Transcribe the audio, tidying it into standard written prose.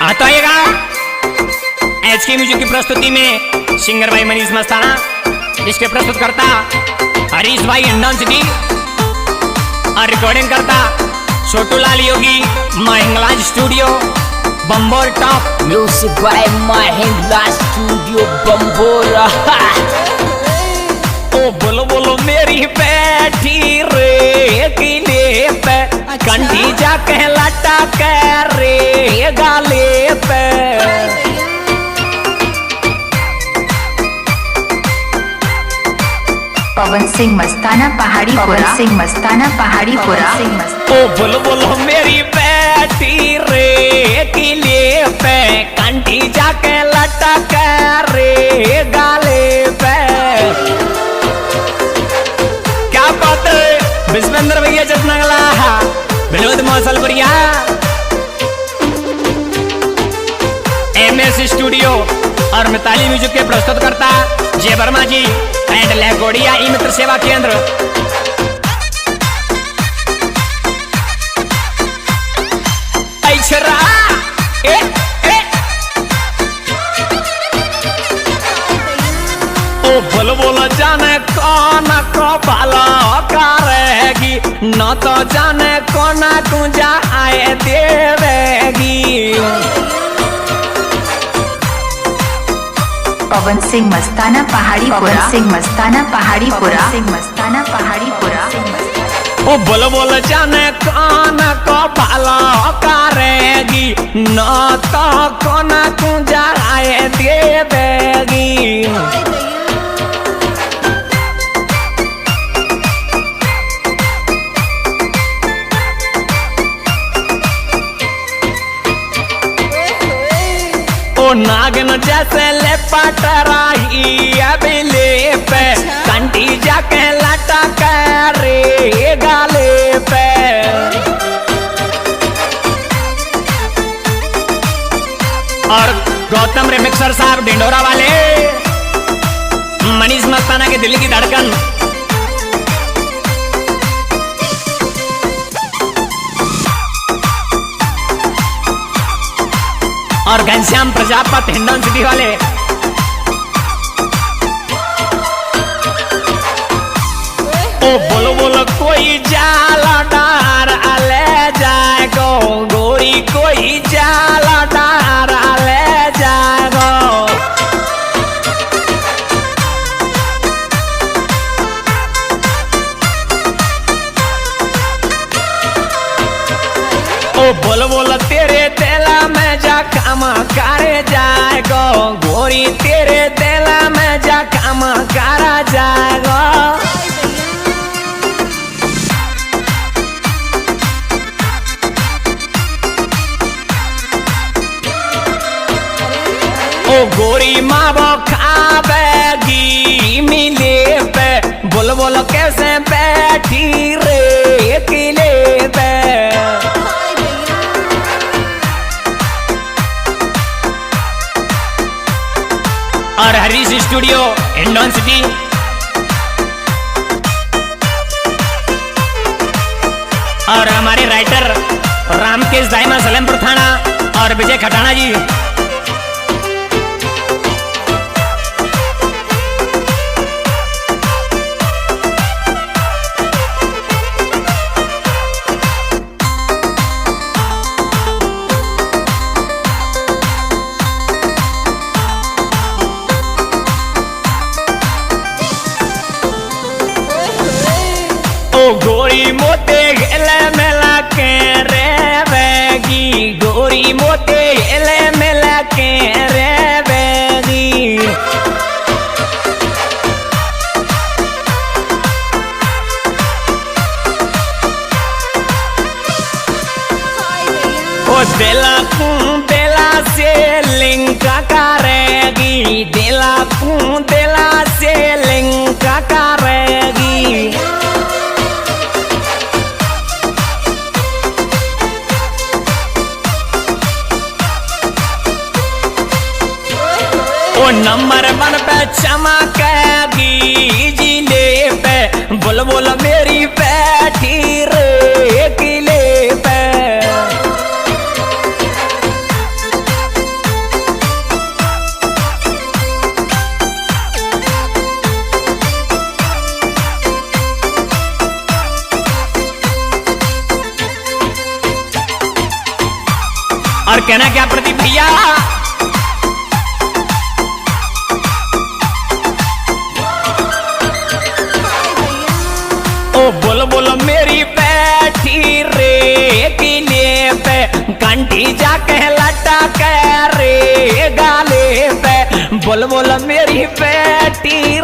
आता आएगा HK music की प्रस्तुति में सिंगर भाई मनीष मस्ताना, जिसके प्रस्तुत करता हरीश भाई हिंडन सिटी और रिकॉर्डिंग करता Chhotu Lal Yogi Mahinglaj studio Bambor top. Music by Mahinglaj studio Bambor. ओ बोलो बोलो मेरी बैठी रे किले पे, कंठी जाके लटा के रे गाले पे। पवन सिंह मस्ताना पहाड़ी, पवन सिंह मस्ताना पहाड़ी, ओ बोलो बोलो मेरी बैठी रे किले पे, कंठी जाके लटा के रे गाले पे। क्या बात है विश्वेंद्र भैया जतनगला, विनोद मौसलपुरिया, MS स्टूडियो और मिताली म्यूजिक के प्रस्तुत करता जय वर्मा जी एंड लेगोड़िया ई मित्र सेवा केंद्र। ऐछरा ए ए ओ बोलो बोलो जाने कौन को भला करेगी, न तो जाने कौन तुझा आए देवेगी। पवन सिंह मस्ताना पहाड़ी, पवन सिंह मस्ताना पहाड़ी, पवन सिंह मस्ताना पहाड़ी। ओ बोलो बोलो जाने कौन को भला करेगी, न तो कौन तुझा आए देवेगी। ओ नागन जैसे ले पटराही अबिले पे, कंठी जाके लटा के रे गाले पे। और गौतम रिमिक्सर साहब ढिंडोरा वाले, मनीष मस्ताना के दिल की धड़कन। और घनश्याम प्रजापत हिंडन सिटी वाले। ओ बोलो बोलो कोई जाला डार ले जाएगो, गोरी कोई जाला डार ले जाएगो। ओ बोलो बोलो तेरे तेला में जा काम करे जाएगो, गोरी तेरे तेला में जा काम करा जाएगो। ओ गोरी माँ वो खावेगी मिले पे, बोलो बोलो कैसे बैठी रे किले पे। और हरीश स्टूडियो हिंडन सिटी और हमारे राइटर रामकेश दाइमा सलेमपुर थाना और विजय खटाना जी। ओ गोरी मोते गेले मेला के रेवेगी, गोरी मोते गेले मेला के रेवेगी। ओ दिला से लिंक करेगी, दिला से लिंक करेगी। ओ नंबर 1 पे चमकेगी जिले पे, बोल बोल मेरी बैठी रे किले पे। और कहना क्या प्रदीप भैया, ओ बोल बोल मेरी बैठी रे किले पे, घंटी जाके लटक रे गाले पे, बोल बोल मेरी बेटी